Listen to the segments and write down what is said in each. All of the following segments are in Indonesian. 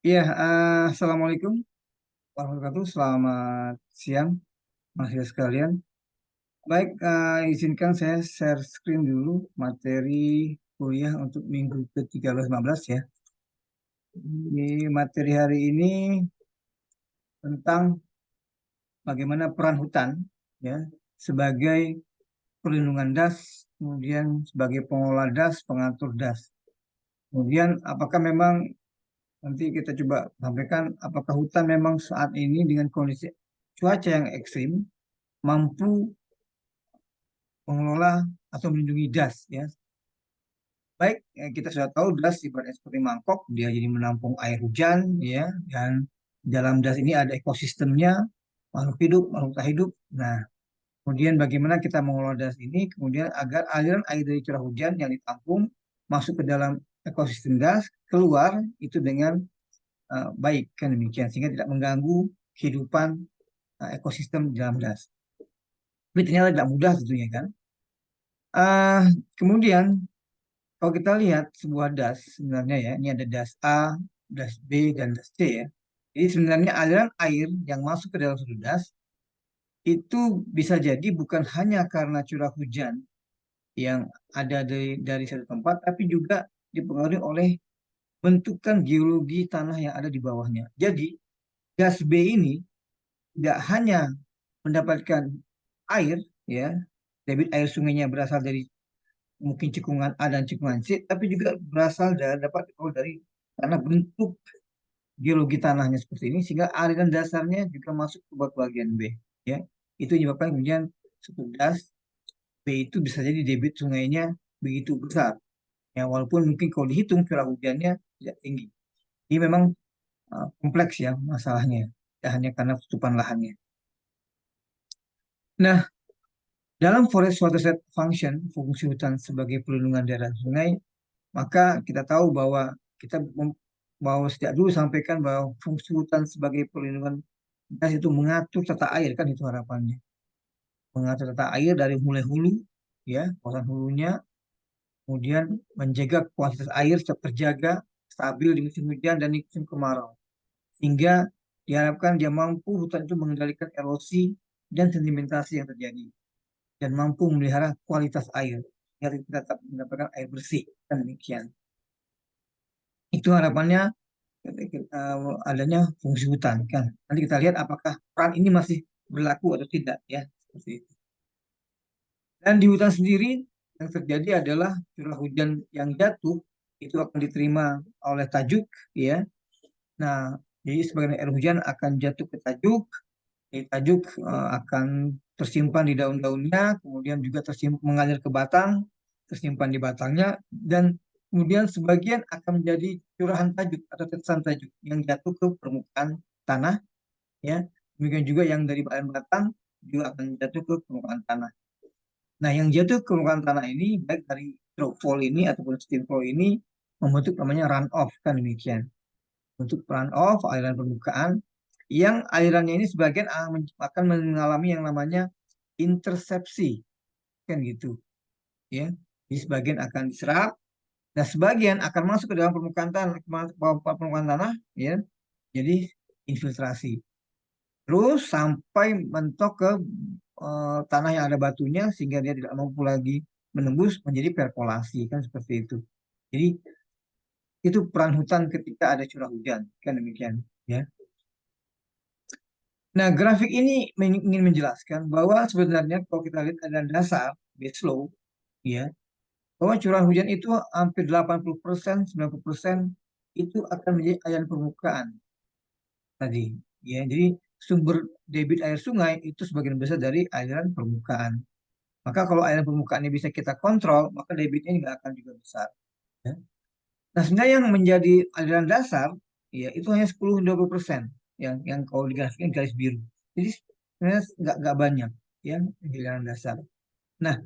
Iya, Assalamualaikum warahmatullahi wabarakatuh. Selamat siang, mahasiswa sekalian. Baik, izinkan saya share screen dulu materi kuliah untuk minggu ke-13-15 ya. Di materi hari ini tentang bagaimana peran hutan ya sebagai perlindungan das, kemudian sebagai pengelola das, pengatur das. Kemudian apakah memang nanti kita coba sampaikan apakah hutan memang saat ini dengan kondisi cuaca yang ekstrim mampu mengelola atau melindungi das ya. Baik, kita sudah tahu das ibaratnya seperti mangkok, dia jadi menampung air hujan ya, dan dalam das ini ada ekosistemnya, makhluk hidup, makhluk tak hidup. Nah, kemudian bagaimana kita mengelola das ini kemudian agar aliran air dari curah hujan yang ditampung masuk ke dalam ekosistem das, keluar itu dengan baik kan demikian sehingga tidak mengganggu kehidupan ekosistem di dalam das. Tapi ternyata tidak mudah tentunya kan. Ah, kemudian kalau kita lihat sebuah das sebenarnya ya, ini ada das A, das B, dan das C ya. Jadi sebenarnya aliran air yang masuk ke dalam sudut das itu bisa jadi bukan hanya karena curah hujan yang ada dari satu tempat, tapi juga dipengaruhi oleh bentukan geologi tanah yang ada di bawahnya. Jadi das B ini tidak hanya mendapatkan air ya, debit air sungainya berasal dari mungkin cekungan A dan cekungan C, tapi juga berasal dari dapat diperoleh dari karena bentuk geologi tanahnya seperti ini, sehingga aliran dasarnya juga masuk ke bagian B. Ya, itu menyebabkan kemudian suku das B itu bisa jadi debit sungainya begitu besar. Ya, walaupun mungkin kalau dihitung curah hujannya tidak tinggi. Ini memang kompleks ya masalahnya, tidak hanya karena tutupan lahannya. Nah, dalam Forest Watershed Function, fungsi hutan sebagai pelindungan daerah sungai, maka kita tahu bahwa kita bahwa sejak dulu sampaikan bahwa fungsi hutan sebagai pelindungan das itu mengatur tata air kan itu harapannya. Mengatur tata air dari mulai hulu ya, kawasan hulunya, kemudian menjaga kuantitas air tetap terjaga stabil di musim hujan dan di musim kemarau. Sehingga diharapkan dia mampu hutan itu mengendalikan erosi dan sedimentasi yang terjadi dan mampu memelihara kualitas air agar kita tetap mendapatkan air bersih dan demikian. Itu harapannya adanya fungsi hutan kan. Nanti kita lihat apakah peran ini masih berlaku atau tidak ya seperti itu. Dan di hutan sendiri yang terjadi adalah curah hujan yang jatuh itu akan diterima oleh tajuk ya. Nah, jadi sebagian air hujan akan jatuh ke tajuk, jadi tajuk akan tersimpan di daun-daunnya, kemudian juga tersimpan mengalir ke batang, tersimpan di batangnya, dan kemudian sebagian akan menjadi curahan tajuk atau tetesan tajuk yang jatuh ke permukaan tanah, ya. Demikian juga yang dari bahan batang juga akan jatuh ke permukaan tanah. Nah, yang jatuh ke permukaan tanah ini baik dari dropfall ini ataupun streamfall ini membentuk namanya runoff kan demikian. Untuk runoff aliran permukaan yang alirannya ini sebagian akan mengalami yang namanya intersepsi kan gitu ya. Jadi sebagian akan diserap, nah sebagian akan masuk ke dalam permukaan tanah, permukaan tanah ya. Jadi infiltrasi. Terus sampai mentok ke tanah yang ada batunya sehingga dia tidak mampu lagi menembus menjadi perkolasi kan seperti itu. Jadi itu peran hutan ketika ada curah hujan kan demikian ya. Nah, grafik ini ingin menjelaskan bahwa sebenarnya kalau kita lihat ada dasar base low ya, bahwa curah hujan itu hampir 80%, 90% itu akan menjadi aliran permukaan tadi ya. Jadi sumber debit air sungai itu sebagian besar dari aliran permukaan. Maka kalau aliran permukaannya bisa kita kontrol, maka debitnya nggak akan juga besar. Ya. Nah, sebenarnya yang menjadi aliran dasar, ya itu hanya 10-20% yang kalau digrafikkan garis biru. Jadi sebenarnya nggak banyak ya aliran dasar. Nah,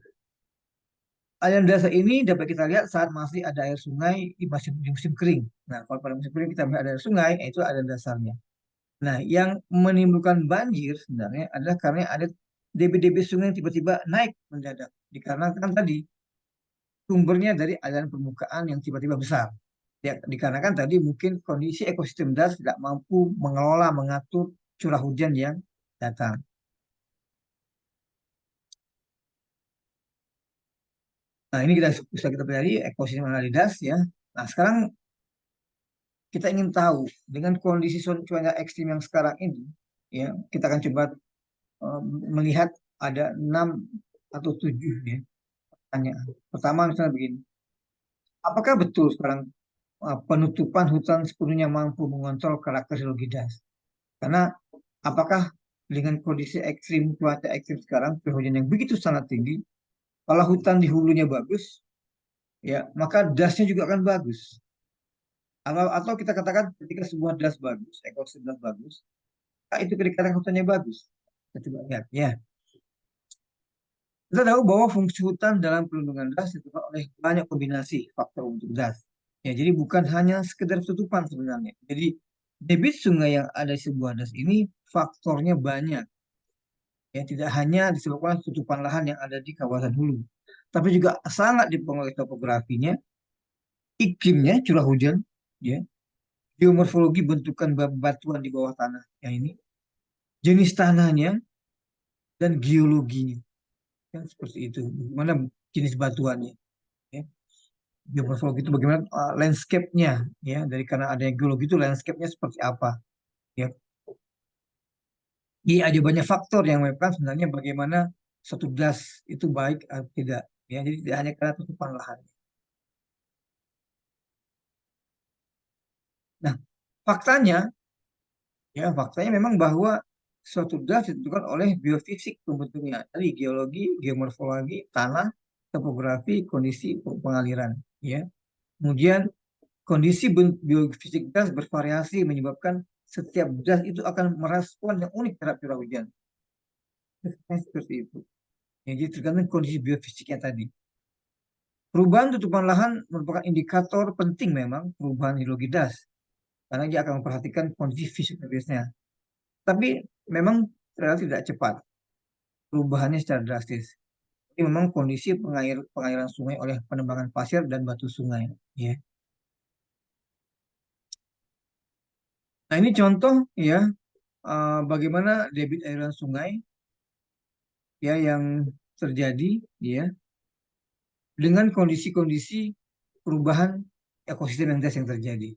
aliran dasar ini dapat kita lihat saat masih ada air sungai di musim kering. Nah, kalau pada musim kering kita melihat ada air sungai, itu aliran dasarnya. Nah, yang menimbulkan banjir sebenarnya adalah karena ada debit-debit sungai yang tiba-tiba naik mendadak. Dikarenakan tadi sumbernya dari aliran permukaan yang tiba-tiba besar. Ya, dikarenakan tadi mungkin kondisi ekosistem das tidak mampu mengelola, mengatur curah hujan yang datang. Nah, ini kita bisa kita pelajari ekosistem yang ada di das ya. Nah, sekarang kita ingin tahu dengan kondisi cuaca ekstrim yang sekarang ini, ya, kita akan coba eh, melihat ada 6 atau 7 ya pertanyaan. Pertama misalnya begini, apakah betul sekarang penutupan hutan sepenuhnya mampu mengontrol karakter geologi das? Karena apakah dengan kondisi ekstrim cuaca ekstrim sekarang, curah hujan yang begitu sangat tinggi, kalau hutan di hulunya bagus, ya maka dasnya juga akan bagus. Atau kita katakan ketika sebuah das bagus, ekosistem das bagus, itu kedekatan hutannya bagus. Kita coba lihat ya. Kita tahu bahwa fungsi hutan dalam perlindungan das ditentukan oleh banyak kombinasi faktor untuk das. Ya, jadi bukan hanya sekedar tutupan sebenarnya. Jadi debit sungai yang ada di sebuah das ini faktornya banyak. Ya, tidak hanya disebabkan tutupan lahan yang ada di kawasan hulu, tapi juga sangat dipengaruhi topografinya, iklimnya, curah hujan, ya, geomorfologi bentukan batuan di bawah tanah. Ya ini jenis tanahnya dan geologinya. Kan seperti itu. Bagaimana jenis batuannya, ya. Geomorfologi itu bagaimana landscape-nya, ya, dari karena adanya geologi itu landscape-nya seperti apa, ya. Iya, ada banyak faktor yang menyebabkan sebenarnya bagaimana satu das itu baik atau tidak, ya. Jadi tidak hanya karena tutupan lahan. Nah, faktanya, ya, faktanya memang bahwa suatu das ditentukan oleh biofisik pembentuknya, dari geologi, geomorfologi, tanah, topografi, kondisi pengaliran, ya. Kemudian kondisi biofisik gas bervariasi menyebabkan setiap gas itu akan merespon yang unik terhadap curah hujan. Seperti itu. Ya, jadi tergantung kondisi biofisiknya tadi. Perubahan tutupan lahan merupakan indikator penting memang perubahan hidrologi das. Karena dia akan memperhatikan kondisi fisiologisnya. Tapi memang relatif tidak cepat perubahannya secara drastis. Jadi memang kondisi pengairan sungai oleh penembangan pasir dan batu sungai. Ya. Nah ini contoh ya bagaimana debit aliran sungai ya yang terjadi ya dengan kondisi-kondisi perubahan ekosistem yang terjadi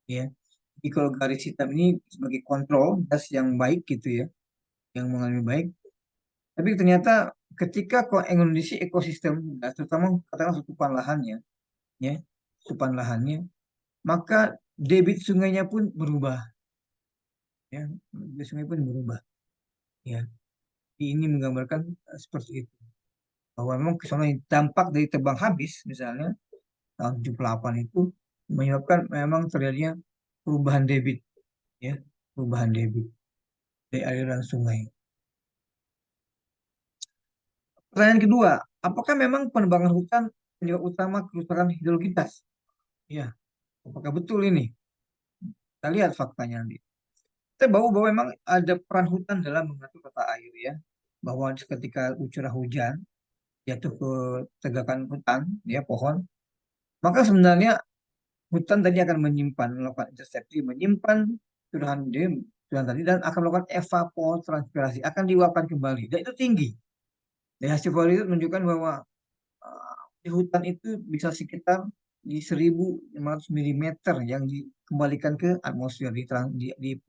ya. Jadi kalau garis hitam ini sebagai kontrol gas yang baik gitu ya, yang mengalami baik. Tapi ternyata ketika kondisi ekosistem gas, terutama katakanlah tutupan lahannya, ya, tutupan lahannya, maka debit sungainya pun berubah, ya, debit sungai pun berubah, ya. Ini menggambarkan seperti itu. Bahwa memang kesono dampak dari tebang habis misalnya tahun 78 itu menyebabkan memang terjadinya perubahan debit ya perubahan debit dari aliran sungai. Pertanyaan kedua, apakah memang penebangan hutan penyebab utama kerusakan hidrologitas? Ya, apakah betul ini? Kita lihat faktanya nanti. Kita bahwa memang ada peran hutan dalam mengatur tata air ya, bahwa ketika curah hujan jatuh ke tegakan hutan ya pohon, maka sebenarnya hutan tadi akan menyimpan, melakukan intersepsi, menyimpan curahan curahan tadi dan akan melakukan evapotranspirasi, akan diuapkan kembali. Dan itu tinggi. Dan hasil follow itu menunjukkan bahwa di hutan itu bisa sekitar di 1.500 mm yang dikembalikan ke atmosfer,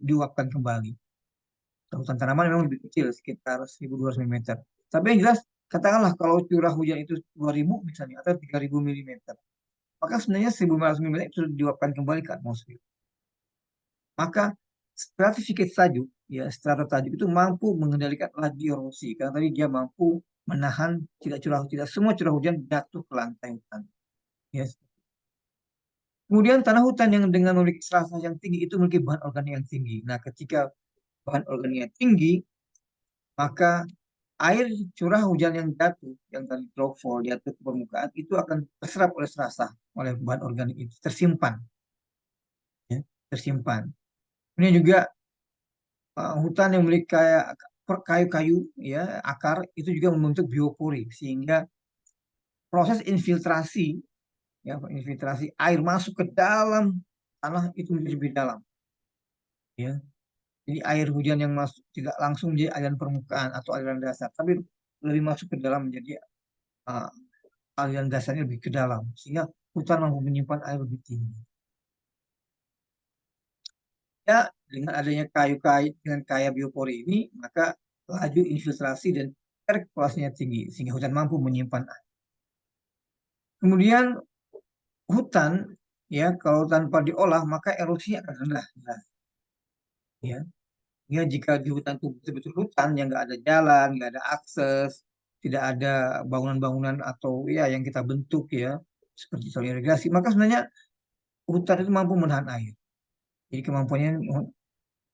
diuapkan kembali. Hutan tanaman memang lebih kecil, sekitar 1.200 mm. Tapi yang jelas, katakanlah kalau curah hujan itu 2.000 misalnya, atau 3.000 mm, maka sebenarnya 1.500 mm itu sudah diuapkan kembali ke atmosfer. Maka stratifikat tajuk, ya strata tajuk itu mampu mengendalikan laju erosi karena tadi dia mampu menahan tidak semua curah hujan jatuh ke lantai hutan. Yes. Kemudian tanah hutan yang dengan memiliki serasa yang tinggi itu memiliki bahan organik yang tinggi. Nah, ketika bahan organiknya tinggi, maka air curah hujan yang jatuh, yang tadi dropfall jatuh ke permukaan, itu akan terserap oleh serasa, oleh bahan organik itu, tersimpan, ya, tersimpan. Kemudian juga hutan yang memiliki kayak kayu-kayu ya akar itu juga membentuk biopori sehingga proses infiltrasi ya infiltrasi air masuk ke dalam tanah itu lebih dalam, ya. Jadi air hujan yang masuk tidak langsung menjadi aliran permukaan atau aliran dasar, tapi lebih masuk ke dalam menjadi uh, aliran dasarnya lebih ke dalam, sehingga hutan mampu menyimpan air lebih tinggi. Ya, dengan adanya kayu-kayu dengan kaya biopori ini, maka laju infiltrasi dan sirkulasinya tinggi, sehingga hutan mampu menyimpan air. Kemudian hutan, ya kalau tanpa diolah maka erosinya akan rendah, ya. Ya, jika di hutan itu betul-betul hutan yang nggak ada jalan, nggak ada akses, tidak ada bangunan-bangunan atau ya yang kita bentuk ya, seperti saluran irigasi, maka sebenarnya hutan itu mampu menahan air. Jadi kemampuannya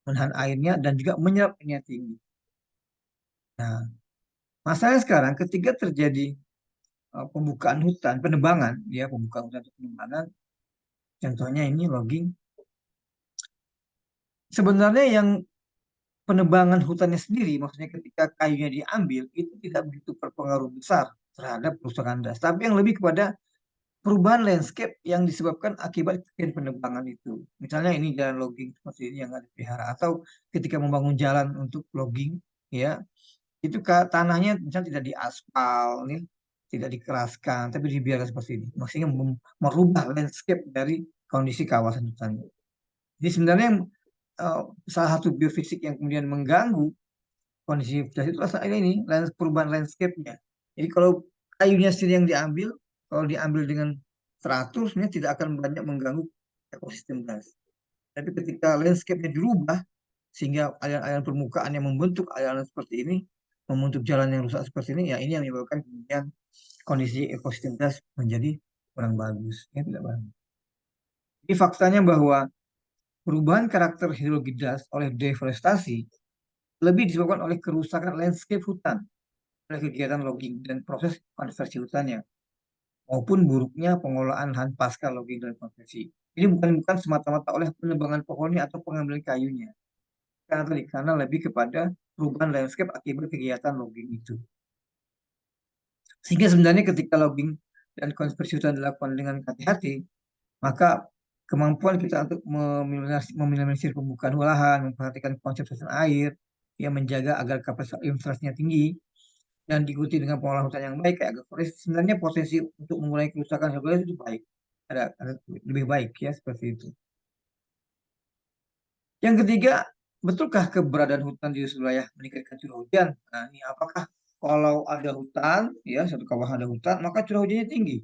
menahan airnya dan juga menyerap airnya tinggi. Nah, masalahnya sekarang ketika terjadi pembukaan hutan, penebangan, ya pembukaan hutan atau penebangan, contohnya ini logging. Sebenarnya yang penebangan hutannya sendiri, maksudnya ketika kayunya diambil, itu tidak begitu berpengaruh besar terhadap kerusakan das. Tapi yang lebih kepada perubahan landscape yang disebabkan akibat kegiatan penebangan itu. Misalnya ini jalan logging seperti ini yang ada di pelihara, atau ketika membangun jalan untuk logging, ya itu tanahnya misalnya tidak diaspal, nih, tidak dikeraskan, tapi dibiarkan seperti ini. Maksudnya merubah landscape dari kondisi kawasan hutan. Jadi sebenarnya eh, salah satu biofisik yang kemudian mengganggu kondisi vegetasi itu adalah ini perubahan landscape-nya. Jadi kalau kayunya sendiri yang diambil, kalau diambil dengan teratur, sebenarnya tidak akan banyak mengganggu ekosistem das. Tapi ketika landscape-nya dirubah, sehingga aliran-aliran permukaan yang membentuk aliran seperti ini, membentuk jalan yang rusak seperti ini, ya ini yang menyebabkan kemudian kondisi ekosistem das menjadi kurang bagus, ya tidak bagus. Jadi faktanya bahwa perubahan karakter hidrologi das oleh deforestasi lebih disebabkan oleh kerusakan landscape hutan oleh kegiatan logging dan proses konversi hutannya maupun buruknya pengolahan lahan pasca logging dan konversi. Ini bukan semata-mata oleh penebangan pohonnya atau pengambilan kayunya, karena lebih kepada perubahan landscape akibat kegiatan logging itu. Sehingga sebenarnya ketika logging dan konversi hutan dilakukan dengan hati-hati, maka kemampuan kita untuk meminimalisir pembukaan lahan, memperhatikan konsep susun air, ya menjaga agar kapasitas infrastrukturnya tinggi, dan diikuti dengan pengolahan hutan yang baik kayak agroforestry, sebenarnya potensi untuk mengurangi kerusakan habitat itu baik, ada lebih baik ya seperti itu. Yang ketiga, betulkah keberadaan hutan di wilayah meningkatkan curah hujan? Nah, ini apakah kalau ada hutan, ya satu kawasan ada hutan, maka curah hujannya tinggi?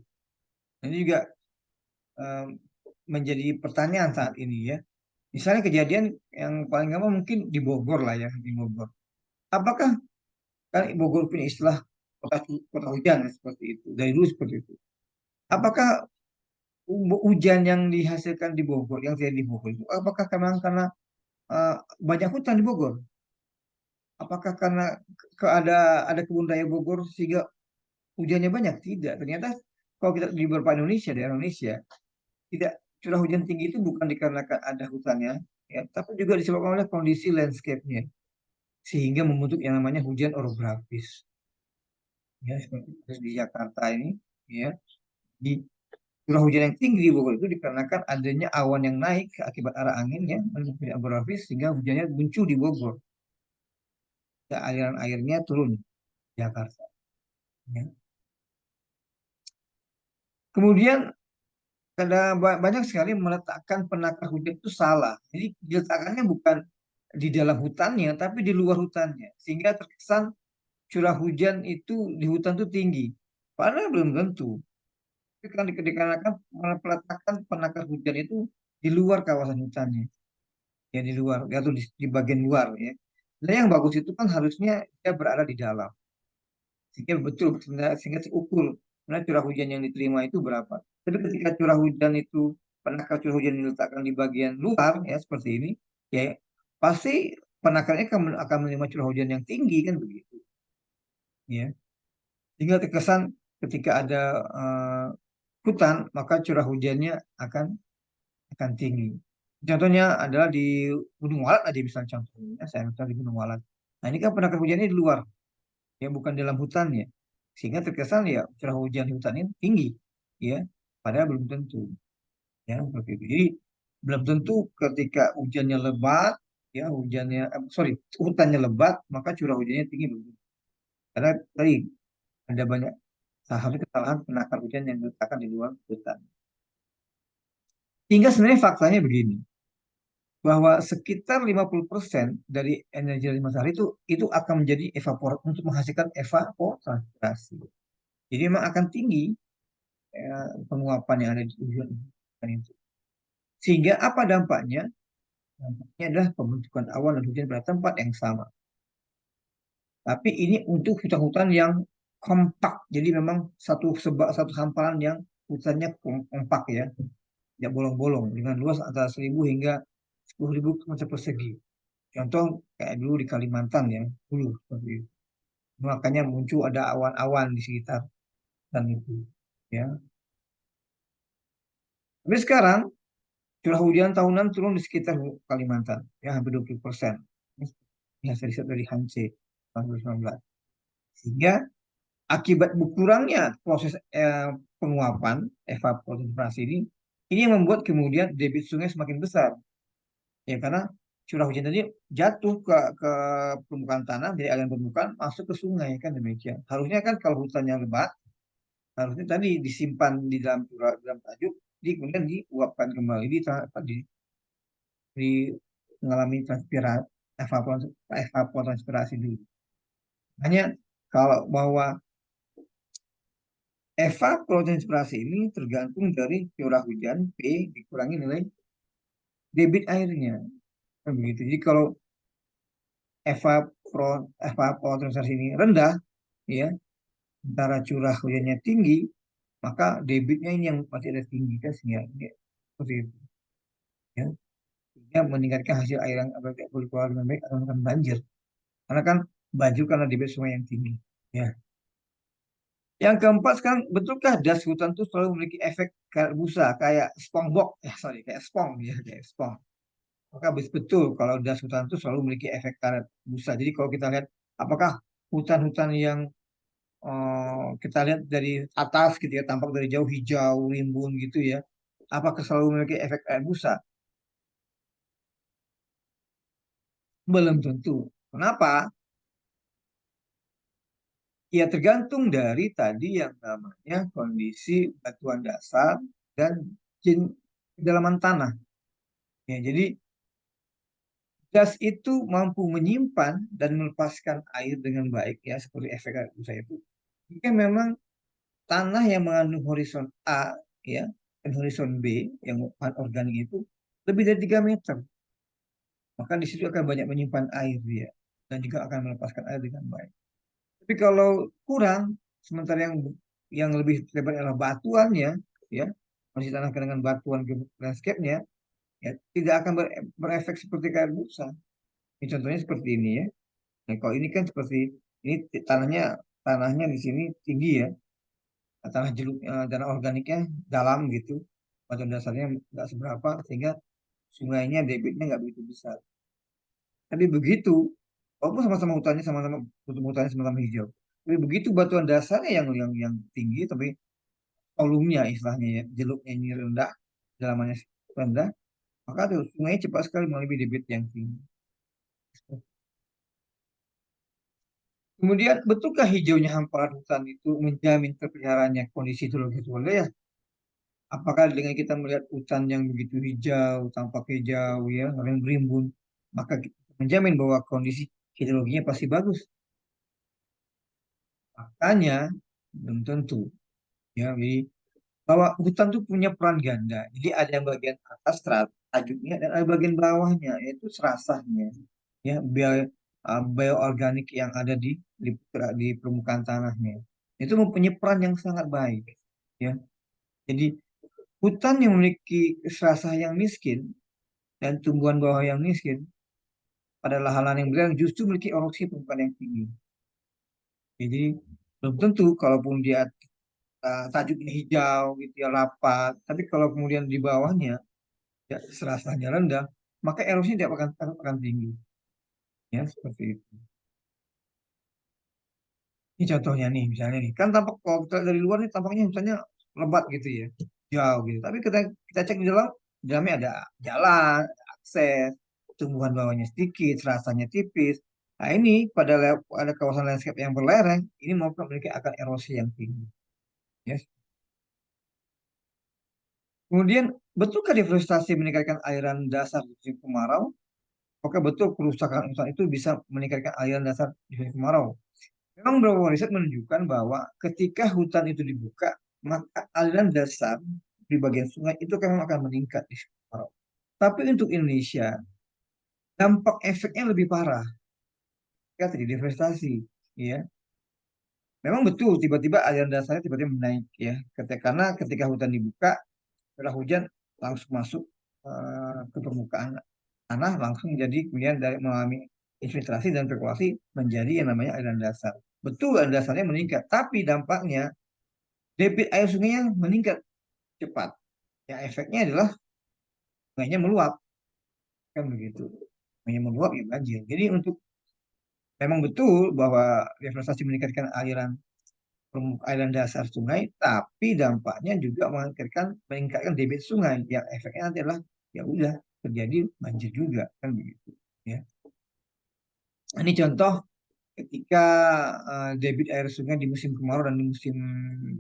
Ini juga um, menjadi pertanyaan saat ini ya. Misalnya kejadian yang paling gampang mungkin di Bogor lah ya, di Bogor. Apakah kan Bogor punya istilah kota hujan ya, seperti itu, dari dulu seperti itu. Apakah hujan yang dihasilkan di Bogor, yang terjadi di Bogor itu, apakah karena uh, banyak hutan di Bogor? Apakah karena ada kebun raya Bogor sehingga hujannya banyak? Tidak. Ternyata kalau kita di beberapa Indonesia, daerah Indonesia, tidak curah hujan tinggi itu bukan dikarenakan ada hutannya, ya, tapi juga disebabkan oleh kondisi landscape-nya, sehingga membentuk yang namanya hujan orografis. Ya, seperti di Jakarta ini, ya, di curah hujan yang tinggi di Bogor itu dikarenakan adanya awan yang naik akibat arah angin ya, menjadi abrasi sehingga hujannya muncul di Bogor. Ya, aliran airnya turun di Jakarta. Ya. Kemudian ada banyak sekali meletakkan penakar hujan itu salah. Jadi diletakkannya bukan di dalam hutannya, tapi di luar hutannya, sehingga terkesan curah hujan itu di hutan itu tinggi. Padahal belum tentu. Itu kan dikarenakan peletakan penakar hujan itu di luar kawasan hutannya. Ya di luar atau di bagian luar ya. Nah yang bagus itu kan harusnya dia berada di dalam sehingga betul sebenarnya sehingga terukur sebenarnya curah hujan yang diterima itu berapa. Tapi ketika curah hujan itu penakar curah hujan diletakkan di bagian luar ya seperti ini ya pasti penakarnya akan menerima curah hujan yang tinggi kan begitu ya. Sehingga terkesan ketika ada hutan maka curah hujannya akan tinggi. Contohnya adalah di Gunung Walat aja misalnya contohnya, saya misalnya di Gunung Walat. Nah ini kan penangkap hujannya di luar, ya bukan dalam hutannya. Sehingga terkesan ya curah hujan di hutan ini tinggi, ya. padahal belum tentu, ya seperti itu. Jadi belum tentu ketika hujannya lebat, ya hujannya, sorry, hutannya lebat, maka curah hujannya tinggi belum tentu. Karena tadi ada banyak salah kesalahan penakar hujan yang diletakkan di luar hutan. Hingga sebenarnya faktanya begini, bahwa sekitar 50% dari energi dari matahari itu akan menjadi evaporasi untuk menghasilkan evapotranspirasi. Jadi memang akan tinggi penguapan yang ada di ujung itu. Sehingga apa dampaknya? Dampaknya adalah pembentukan awan dan hujan pada tempat yang sama. Tapi ini untuk hutan-hutan yang kompak. Jadi memang satu hamparan yang hutannya kompak ya, tidak bolong-bolong dengan luas antara 1.000 hingga 10.000 meter persegi. Contoh kayak dulu di Kalimantan ya, dulu seperti itu. Makanya muncul ada awan-awan di sekitar dan itu. Ya. Tapi sekarang curah hujan tahunan turun di sekitar Kalimantan, ya hampir 20%. Ini hasil riset dari Hanse tahun 2019. Sehingga akibat berkurangnya proses penguapan evapotranspirasi ini yang membuat kemudian debit sungai semakin besar. Ya karena curah hujan tadi jatuh ke permukaan tanah dari aliran permukaan masuk ke sungai kan demikian. Harusnya kan kalau hutannya lebat, harusnya tadi disimpan di dalam dalam tajuk, kemudian diuapkan kembali di mengalami evapotranspirasi dulu. Hanya kalau bahwa evapotranspirasi ini tergantung dari curah hujan P dikurangi nilai debit airnya. Kan begitu. Jadi kalau evapotranspirasi ini rendah, ya, antara curah hujannya tinggi, maka debitnya ini yang masih ada tinggi kan sehingga ini seperti itu. Ya. Sehingga meningkatkan hasil air yang tidak boleh keluar dengan baik atau menyebabkan banjir. Karena kan banjir karena debit sungai yang tinggi. Ya. Yang keempat sekarang, betulkah das hutan itu selalu memiliki efek kayak busa, kayak SpongeBob, sorry, kayak Spong ya, kayak Spong. Maka betul kalau das hutan itu selalu memiliki efek karet busa. Jadi kalau kita lihat, apakah hutan-hutan yang kita lihat dari atas gitu ya, tampak dari jauh hijau, rimbun gitu ya, apakah selalu memiliki efek karet busa? Belum tentu. Kenapa? Ya tergantung dari tadi yang namanya kondisi batuan dasar dan kedalaman tanah. Ya, jadi gas itu mampu menyimpan dan melepaskan air dengan baik ya seperti efek air busa itu. Jika memang tanah yang mengandung horizon A ya dan horizon B yang organik itu lebih dari 3 meter, maka di situ akan banyak menyimpan air dia dan juga akan melepaskan air dengan baik. Tapi kalau kurang, sementara yang lebih lebar adalah batuannya ya, masih tanah dengan batuan ke landscape-nya ya tidak akan berefek seperti air busa. Ini contohnya seperti ini ya. Nah, kalau ini kan seperti ini tanahnya tanahnya di sini tinggi ya, tanah jeluk tanah organiknya dalam gitu, batuan dasarnya nggak seberapa sehingga sungainya debitnya nggak begitu besar. Tapi begitu, walaupun sama-sama hutannya sama-sama hutannya sama-sama hijau, tapi begitu batuan dasarnya yang tinggi, tapi volumenya istilahnya ya, jeluknya ini rendah, dalamannya rendah, maka tuh sungai cepat sekali melebihi debit yang tinggi. Kemudian, betulkah hijaunya hamparan hutan itu menjamin terpeliharaannya kondisi hidrologis wilayah? Apakah dengan kita melihat hutan yang begitu hijau, tampak hijau, ya, yang berimbun, maka kita menjamin bahwa kondisi hidrologinya pasti bagus? Makanya belum tentu. Ya, jadi bahwa hutan itu punya peran ganda. Jadi ada yang bagian atas tajuknya dan ada bagian bawahnya, yaitu serasahnya. Ya, bioorganik yang ada di permukaan tanahnya. Itu mempunyai peran yang sangat baik. Ya, jadi hutan yang memiliki serasah yang miskin dan tumbuhan bawah yang miskin pada lahan-lahan yang beriang justru memiliki erosi permukaan yang tinggi. Jadi belum tentu kalaupun dia tajuknya hijau gitu ya rapat, tapi kalau kemudian di bawahnya ya serasanya rendah, maka erosinya tidak akan tinggi. Ya seperti itu. Ini contohnya nih, misalnya nih, kan tampak kalau kita dari luar nih tampaknya misalnya lebat gitu ya. jauh gitu. Tapi kita cek di dalamnya ada jalan, ada akses, tumbuhan bawahnya sedikit, rasanya tipis. Nah ini pada kawasan landscape yang berlereng, ini mau memiliki akar erosi yang tinggi. Ya. Kemudian, betulkah deforestasi meningkatkan aliran dasar di musim kemarau? Apakah betul kerusakan hutan itu bisa meningkatkan aliran dasar di musim kemarau? Memang beberapa riset menunjukkan bahwa ketika hutan itu dibuka, maka aliran dasar di bagian sungai itu kan memang akan meningkat di musim kemarau. Tapi untuk Indonesia, dampak efeknya lebih parah ketika terjadi deforestasi. Ya, memang betul tiba-tiba aliran dasarnya tiba-tiba menaik ya. Karena ketika hutan dibuka, setelah hujan langsung masuk ke permukaan tanah langsung jadi kemudian dari mengalami infiltrasi dan perkolasi menjadi yang namanya aliran dasar. Betul aliran dasarnya meningkat, tapi dampaknya debit air sungainya meningkat cepat. Ya efeknya adalah sungainya meluap kan begitu. Sungainya meluap ya banjir. Jadi untuk memang betul bahwa deforestasi meningkatkan aliran dasar sungai, tapi dampaknya juga meningkatkan debit sungai. Yang efeknya adalah ya udah terjadi banjir juga kan begitu. Ya. Ini contoh ketika debit air sungai di musim kemarau dan di musim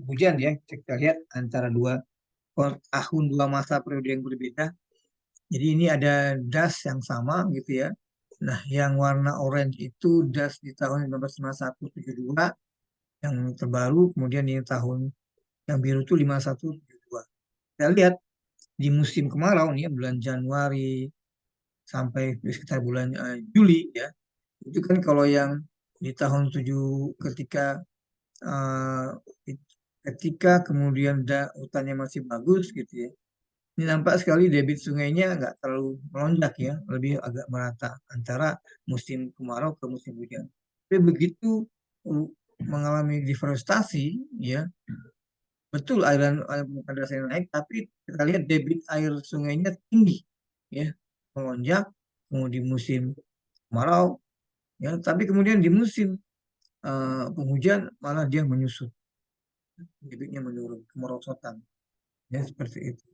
hujan ya kita lihat antara tahun dua masa periode yang berbeda. Jadi ini ada das yang sama gitu ya. Nah, yang warna orange itu das di tahun 1951-72 yang terbaru, kemudian di tahun yang biru itu 51-72. Kita lihat di musim kemarau nih ya, bulan Januari sampai sekitar bulan Juli ya. Itu kan kalau yang di tahun 7 eh, ketika kemudian hutannya masih bagus gitu ya. Ini nampak sekali debit sungainya nggak terlalu melonjak ya, lebih agak merata antara musim kemarau ke musim hujan. Tapi begitu uh, mengalami deforestasi, ya betul air permukaan dasarnya naik, tapi kita lihat debit air sungainya tinggi, ya melonjak. Kemudian di musim kemarau, ya, tapi kemudian di musim penghujan malah dia menyusut, debitnya menurun, kemerosotan, ya seperti itu.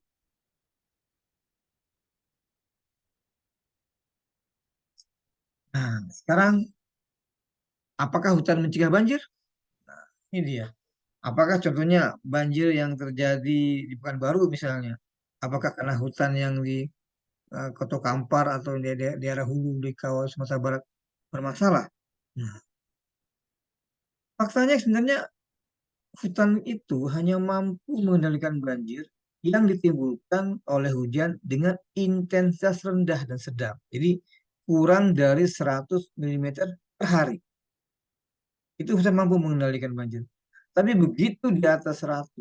Nah, sekarang apakah hutan mencegah banjir? Ini dia. Apakah contohnya banjir yang terjadi di Pekanbaru misalnya? Apakah karena hutan yang di Koto Kampar atau di daerah hulu di kawasan Sumatera Barat bermasalah? Nah, faktanya sebenarnya hutan itu hanya mampu mengendalikan banjir yang ditimbulkan oleh hujan dengan intensitas rendah dan sedang. Jadi kurang dari 100 mm per hari. Itu hutan mampu mengendalikan banjir. Tapi begitu di atas 100,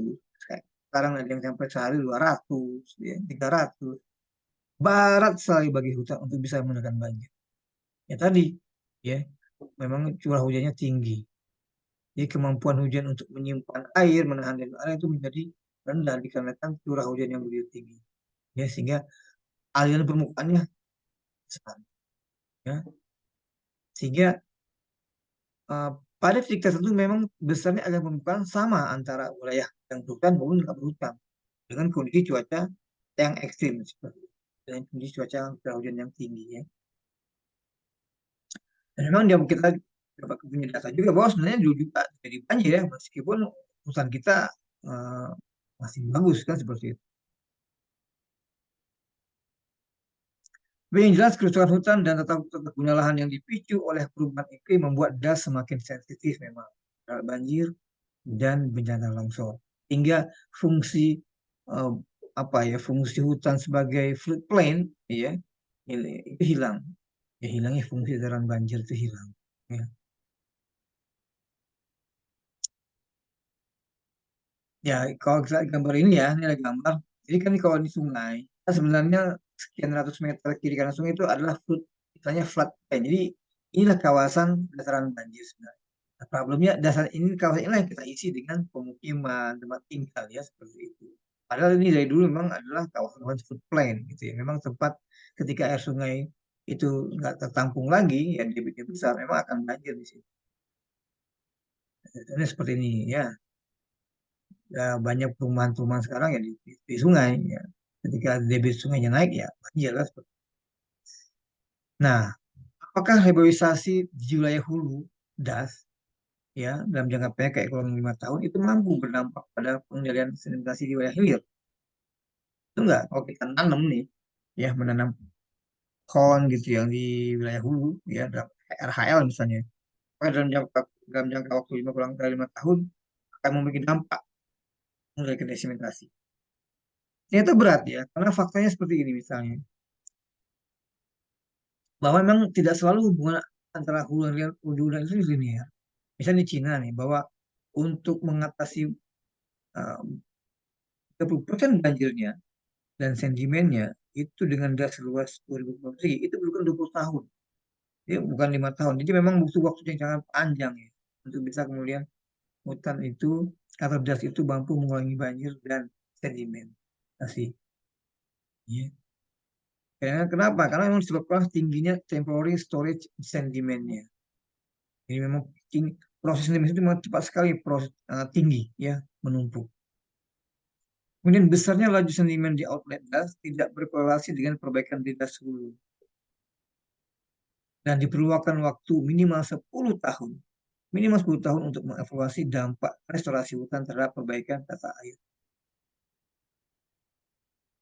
kayak sekarang ada yang sampai sehari 200, ya, 300. Barat sekali bagi hutan untuk bisa mengendalikan banjir. Ya tadi, ya, memang curah hujannya tinggi. Jadi kemampuan hujan untuk menyimpan air, menahan debit air itu menjadi rendah dikarenakan curah hujan yang begitu tinggi. Ya, sehingga aliran permukaannya besar. Ya. Sehingga eh, pada titik tertentu memang besarnya aliran permukaan sama antara wilayah yang berhutan maupun nggak berhutan dengan kondisi cuaca yang ekstrim seperti itu. Dengan kondisi cuaca curah hujan yang tinggi ya. Dan memang kita dapat punya data juga bahwa sebenarnya dulu juga jadi banjir ya meskipun hutan kita eh, masih bagus kan seperti itu. Tapi yang jelas kerusakan hutan dan tata guna lahan yang dipicu oleh perubahan iklim membuat das semakin sensitif memang terhadap banjir dan bencana longsor. Hingga fungsi eh, fungsi hutan sebagai floodplain ya itu hilang. Ya hilangnya fungsi saluran banjir itu hilang. Ya. Ya, kalau kita lihat gambar ini ya, ini ada gambar. Jadi kan kalau di sungai, kan sebenarnya sekian ratus meter kiri kanan sungai itu adalah istilahnya flood plain. Jadi inilah kawasan dataran banjir sebenarnya. Nah, problemnya dasar ini kawasan inilah yang kita isi dengan pemukiman, tempat tinggal ya seperti itu. Padahal ini dari dulu memang adalah kawasan flood plain gitu ya. Memang tempat ketika air sungai itu nggak tertampung lagi, ya debitnya besar, memang akan banjir di sini. Ini seperti ini ya. ya banyak perumahan-perumahan sekarang ya di sungai ya. Ketika debit sungainya naik ya banjir lah. Nah, apakah reboisasi di wilayah hulu das ya dalam jangka pendek kayak kurang 5 tahun itu mampu berdampak pada pengendalian sedimentasi di wilayah hilir? Itu enggak. Kalau kita tanam nih ya menanam pohon gitu yang di wilayah hulu ya dalam RHL misalnya. Maka dalam jangka waktu kurang dari 5 tahun akan memiliki dampak mulai ke sedimentasi. Ternyata berat ya, karena faktanya seperti ini misalnya, bahwa memang tidak selalu hubungan antara hulu dan itu linear. Misalnya di Cina nih, bahwa untuk mengatasi 30% banjirnya dan sentimennya itu dengan das luas 2000 persegi, itu bukan 20 tahun, ya bukan 5 tahun. Jadi memang butuh waktu yang sangat panjang ya, untuk bisa kemudian hutan itu atau das itu mampu mengurangi banjir dan sedimen. Asih. Ya. Karena kenapa? Karena memang disebabkan tingginya temporary storage sedimennya. Jadi memang proses sedimen itu memang cepat sekali tinggi ya menumpuk. Kemudian besarnya laju sedimen di outlet gas tidak berkorelasi dengan perbaikan di das hulu dan diperlukan waktu minimal 10 tahun. Minimal 10 tahun untuk mengevaluasi dampak restorasi hutan terhadap perbaikan tata air.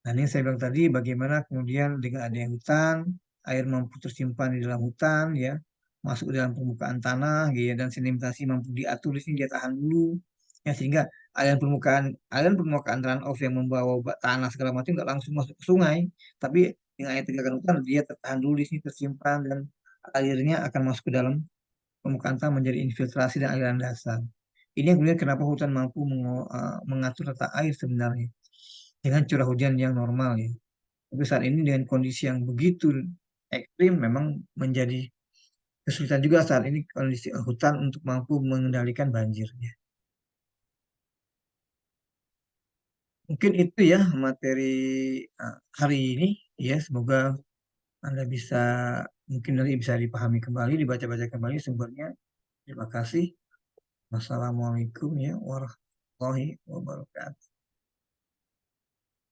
Nah, ini saya bilang tadi bagaimana kemudian dengan adanya hutan, air mampu tersimpan di dalam hutan, ya, masuk ke dalam permukaan tanah, gitu, ya, dan sedimentasi mampu diatur di sini dia tahan dulu, ya, sehingga aliran permukaan runoff yang membawa tanah segala macam nggak langsung masuk ke sungai, tapi dengan air tegakan hutan dia tertahan dulu di sini tersimpan dan airnya akan masuk ke dalam permukaan tanah menjadi infiltrasi dan aliran dasar. Ini yang kemudian kenapa hutan mampu mengatur tata air sebenarnya dengan curah hujan yang normal ya. Tapi saat ini dengan kondisi yang begitu ekstrim memang menjadi kesulitan juga saat ini kondisi hutan untuk mampu mengendalikan banjirnya. Mungkin itu ya materi hari ini ya semoga Anda bisa mungkin nanti bisa dipahami kembali, dibaca-baca kembali sumbernya. Terima kasih. Wassalamualaikum ya warahmatullahi wabarakatuh.